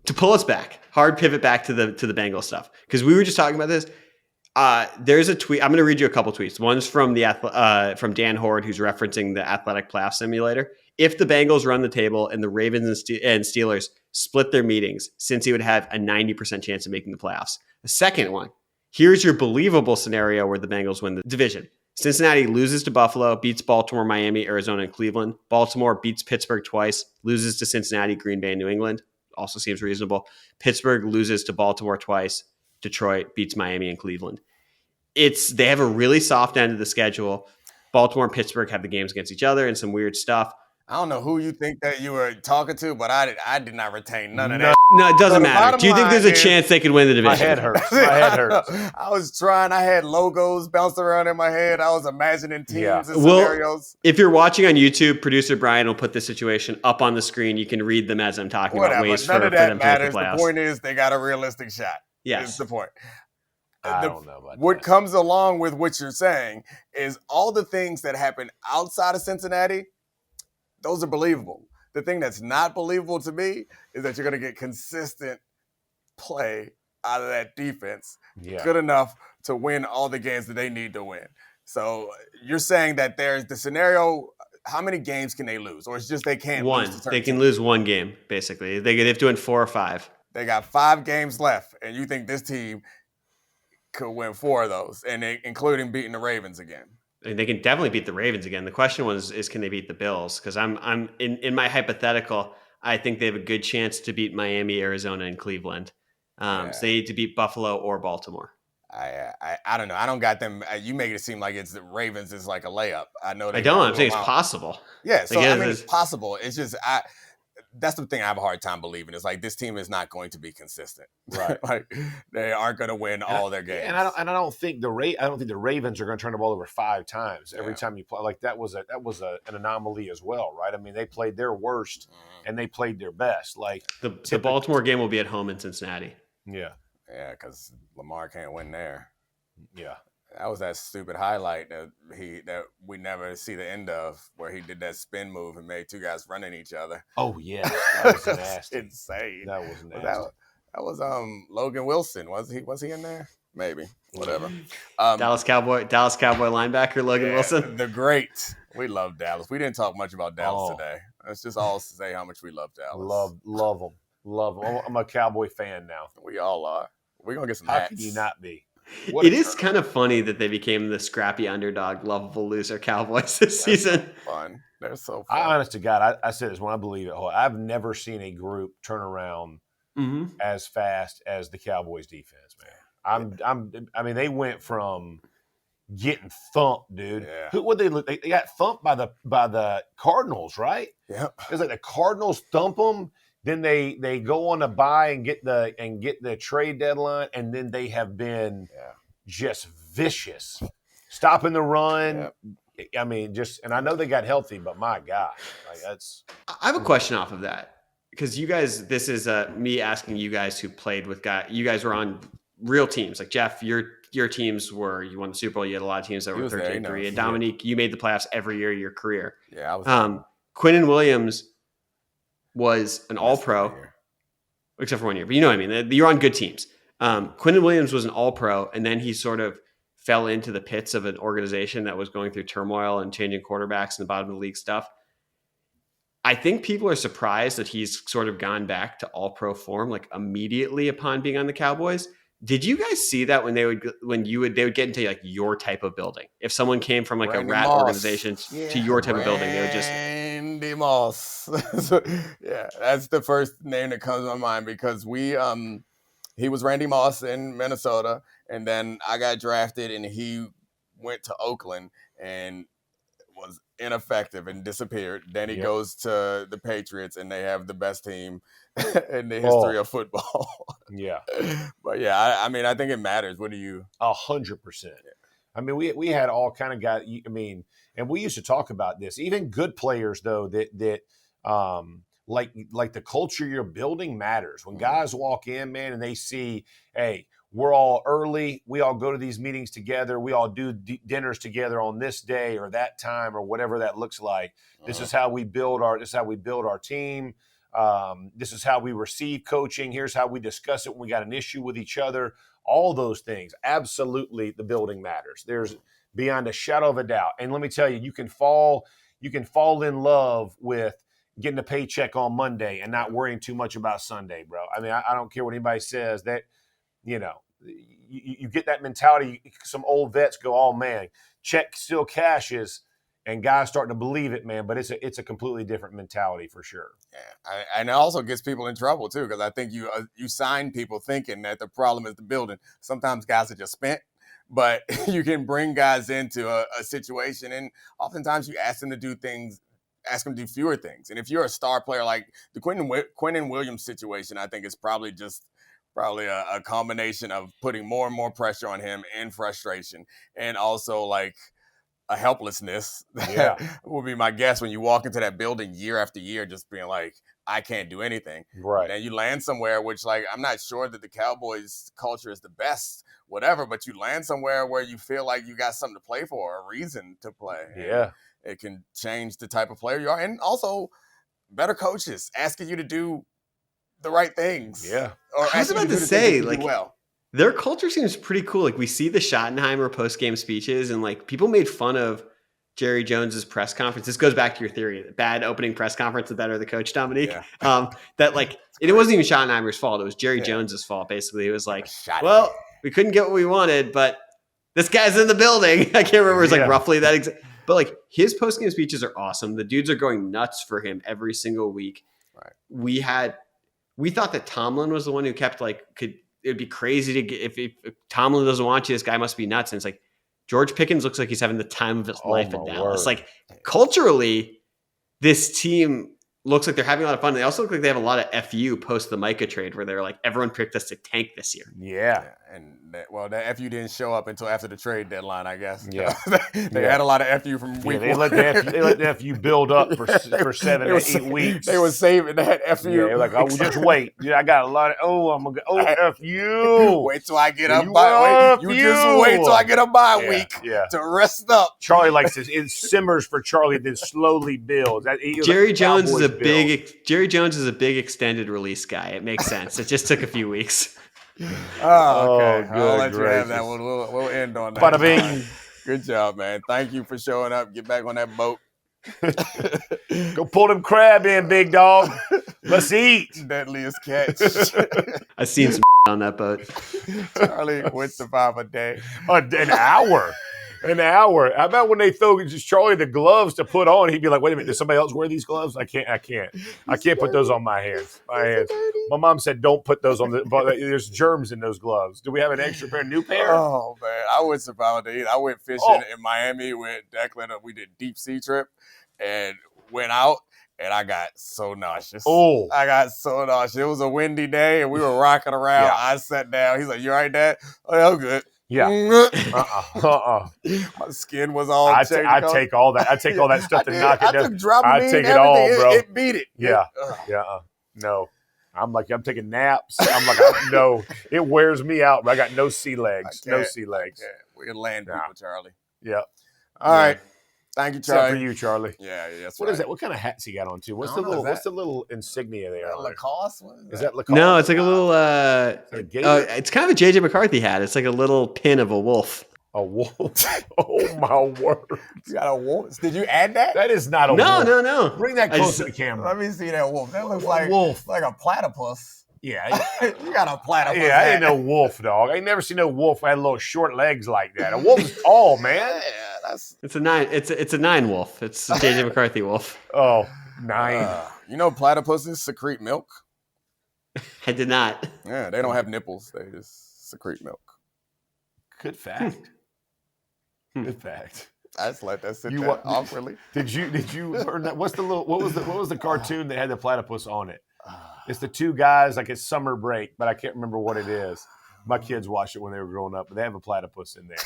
to pull us back, hard pivot back to the Bengals stuff because we were just talking about this. There's a tweet. I'm going to read you a couple tweets. One's from from Dan Horde, who's referencing the Athletic Playoff Simulator. If the Bengals run the table and the Ravens and Steelers split their meetings, Cincy would have a 90% chance of making the playoffs. The second one, here's your believable scenario where the Bengals win the division. Cincinnati loses to Buffalo, beats Baltimore, Miami, Arizona, and Cleveland. Baltimore beats Pittsburgh twice, loses to Cincinnati, Green Bay, and New England. Also seems reasonable. Pittsburgh loses to Baltimore twice. Detroit beats Miami and Cleveland. They have a really soft end of the schedule. Baltimore and Pittsburgh have the games against each other and some weird stuff. I don't know who you think that you were talking to, but I did not retain none of that. No, it doesn't matter. Do you think there's a chance they could win the division? My head hurts. My head hurts. I was trying. I had logos bouncing around in my head. I was imagining teams and scenarios. If you're watching on YouTube, producer Brian will put the situation up on the screen. You can read them as I'm talking about ways for them to make the playoffs. The point is they got a realistic shot. Yes. Is the point. I don't know about what that. comes along with what you're saying is all the things that happen outside of Cincinnati, those are believable. The thing that's not believable to me is that you're going to get consistent play out of that defense good enough to win all the games that they need to win. So you're saying that there's the scenario, how many games can they lose? Or it's just they can't lose? They can lose one game, basically. They have to win 4 or 5. They got 5 games left, and you think this team could win 4 of those, and including beating the Ravens again. And they can definitely beat the Ravens again. The question is can they beat the Bills? Because I'm in my hypothetical, I think they have a good chance to beat Miami, Arizona, and Cleveland. So they need to beat Buffalo or Baltimore. I don't know. I don't got them. You make it seem like it's the Ravens is like a layup. I know. I don't. I'm saying it's possible. Yeah. So it's possible. It's just that's the thing I have a hard time believing. Is like this team is not going to be consistent. Right. Like they aren't going to win all their games. And I don't think the Ravens are going to turn the ball over 5 times every time you play. Like that was an anomaly as well, right? I mean, they played their worst and they played their best. Like the Baltimore game will be at home in Cincinnati. Yeah, because Lamar can't win there. Yeah. That was that stupid highlight that we never see the end of, where he did that spin move and made 2 guys running each other. Oh yeah, that was nasty. Insane. That was nasty. That was Logan Wilson. Was he in there? Maybe. Whatever. Dallas Cowboy linebacker Logan Wilson. The great. We love Dallas. We didn't talk much about Dallas today. Let's just all say how much we love Dallas. Love them. I'm a Cowboy fan now. We all are. We're gonna get some How hats. can you not be? It is kind of funny that they became the scrappy underdog, lovable loser Cowboys this season. Fun. They're so fun. Honest to God, I said this when I believe it. I've never seen a group turn around as fast as the Cowboys defense, man. I mean, they went from getting thumped, dude. Yeah. What they look? They got thumped by the Cardinals, right? Yep. It's like the Cardinals thump them. Then they go on a bye and get the trade deadline, and then they have been just vicious, stopping the run. Yep. I mean, and I know they got healthy, but my God, like that's. I have a question off of that, because you guys, this is me asking you guys who played with guys. You guys were on real teams, like Jeff. Your teams you won the Super Bowl. You had a lot of teams that were 13-3, and Domonique, you made the playoffs every year of your career. Yeah, I was. Quinnen Williams was an all-pro, except for 1 year. But you know what I mean? You're on good teams. Quinnen Williams was an all-pro, and then he sort of fell into the pits of an organization that was going through turmoil and changing quarterbacks and the bottom of the league stuff. I think people are surprised that he's sort of gone back to all-pro form, like immediately upon being on the Cowboys. Did you guys see that when they would get into like your type of building? If someone came from like Randy a rat Moss. organization to your type of building, they would just Randy Moss. Yeah, that's the first name that comes to my mind, because he was Randy Moss in Minnesota, and then I got drafted and he went to Oakland and was ineffective and disappeared. Then he goes to the Patriots and they have the best team in the history of football. Yeah. But yeah, I mean, I think it matters. What do you? 100%. I mean, we had all kind of guys. I mean, and we used to talk about this. Even good players, though, that like the culture you're building matters. When guys walk in, man, and they see, hey, we're all early. We all go to these meetings together. We all do dinners together on this day or that time or whatever that looks like. This is how we build our team. This is how we receive coaching. Here's how we discuss it when we got an issue with each other. All those things. Absolutely, the building matters. There's beyond a shadow of a doubt. And let me tell you, you can fall in love with getting a paycheck on Monday and not worrying too much about Sunday, bro. I mean, I don't care what anybody says. That, you know, you get that mentality. Some old vets go, oh man, check still cashes, and guys starting to believe it, man. But it's a completely different mentality for sure. Yeah, and it also gets people in trouble too, because I think you sign people thinking that the problem is the building. Sometimes guys are just spent, but you can bring guys into a situation, and oftentimes you ask them to do fewer things. And if you're a star player, like the Quinnen Williams situation, I think is probably a combination of putting more and more pressure on him and frustration, and also like a helplessness. Yeah. Will be my guess when you walk into that building year after year, just being like, I can't do anything. Right. And then you land somewhere, which, like, I'm not sure that the Cowboys culture is the best, whatever, but you land somewhere where you feel like you got something to play for, a reason to play. Yeah. And it can change the type of player you are. And also better coaches asking you to do the right things. Yeah. Or I was asking about you to do the say, things that you like, do well. their culture seems pretty cool. Like, we see the Schottenheimer post-game speeches, and like people made fun of Jerry Jones's press conference. This goes back to your theory: the bad opening press conference, the better the coach, Domonique. Yeah. That like it wasn't even Schottenheimer's fault; it was Jerry Jones's fault. Basically, it was like, well, we couldn't get what we wanted, but this guy's in the building. I can't remember. It's like roughly that. But like his post-game speeches are awesome. The dudes are going nuts for him every single week. Right. We thought that Tomlin was the one who kept it'd be crazy to get if Tomlin doesn't want you, this guy must be nuts. And it's like George Pickens looks like he's having the time of his life in Dallas. Word. Like culturally, this team looks like they're having a lot of fun. They also look like they have a lot of FU post the Micah trade where they're like, everyone picked us to tank this year. Yeah. And that FU didn't show up until after the trade deadline, I guess. Yeah. they had a lot of FU from week they one. let the FU build up for 7 to 8 weeks. They were saving that FU. Yeah, they're like, just wait. Yeah, I got a lot of, I'm going to go, FU. Wait till I get up bye week. You just wait till I get a bye week to rest up. Charlie likes this. It simmers for Charlie, then slowly builds. Jerry Jones is a big extended release guy. It makes sense. It just took a few weeks. Oh, okay. Good I'll let gracious. you have that one. We'll end on that. Bada bing. Good job, man. Thank you for showing up. Get back on that boat. Go pull them crab in, big dog. Let's eat. Deadliest catch. I've seen some on that boat. Charlie would survive a day. An hour. An hour. How about when they throw just Charlie the gloves to put on? He'd be like, "Wait a minute, does somebody else wear these gloves? I can't put those on my hands. My mom said, don't put those on but there's germs in those gloves. Do we have an extra pair, new pair? Oh man, I would survive a day. I went fishing in Miami with Declan. We did deep sea trip and went out. And I got so nauseous. Oh. I got so nauseous. It was a windy day, and we were rocking around. Yeah. I sat down. He's like, "You all right, Dad?" Oh, yeah, I'm good. Yeah. My skin was all I take all that. I take all that stuff to knock it down. I take it all, bro. It beat it. Yeah. No. I'm taking naps. No. It wears me out. I got no sea legs. No sea legs. We're land people, Charlie. Yeah. All right. Thank you, Charlie. Except for you, Charlie. Yeah, that's What is that? What kind of hats he got on too? What's the little insignia there? Lacoste? Is that Lacoste? No, it's like a little. It's kind of a JJ McCarthy hat. It's like a little pin of a wolf. A wolf? Oh my word! You got a wolf? Did you add that? That is not a wolf. No. Bring that close to the camera. Let me see that wolf. That looks like wolf, like a platypus. Yeah, you got a platypus. Yeah, I ain't no wolf, dog. I ain't never seen no wolf that had little short legs like that. A wolf's tall, man. It's a 9. It's a 9 wolf. It's a JJ McCarthy wolf. Oh, 9. You know, platypuses secrete milk. I did not. Yeah, they don't have nipples. They just secrete milk. Good fact. Good fact. I just let that sit there awkwardly. Did you learn that? What was the cartoon that had the platypus on it? It's the two guys, like it's summer break, but I can't remember what it is. My kids watched it when they were growing up, but they have a platypus in there.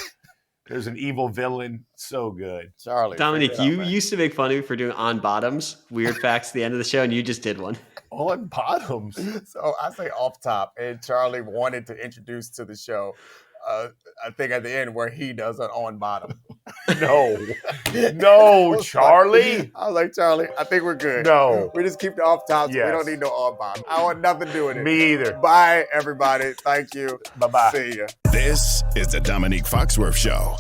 There's an evil villain. So good. Charlie. Dominique, you used to make fun of me for doing on bottoms, weird facts at the end of the show, and you just did one. On bottoms? So I say off top, and Charlie wanted to introduce to the show I think at the end where he does an on bottom. No, Charlie. I was like, Charlie, I think we're good. No. We just keep the off tops. Yes. We don't need no on bottom. I want nothing to do with it. Me either. Bye, everybody. Thank you. Bye-bye. See ya. This is the Domonique Foxworth Show.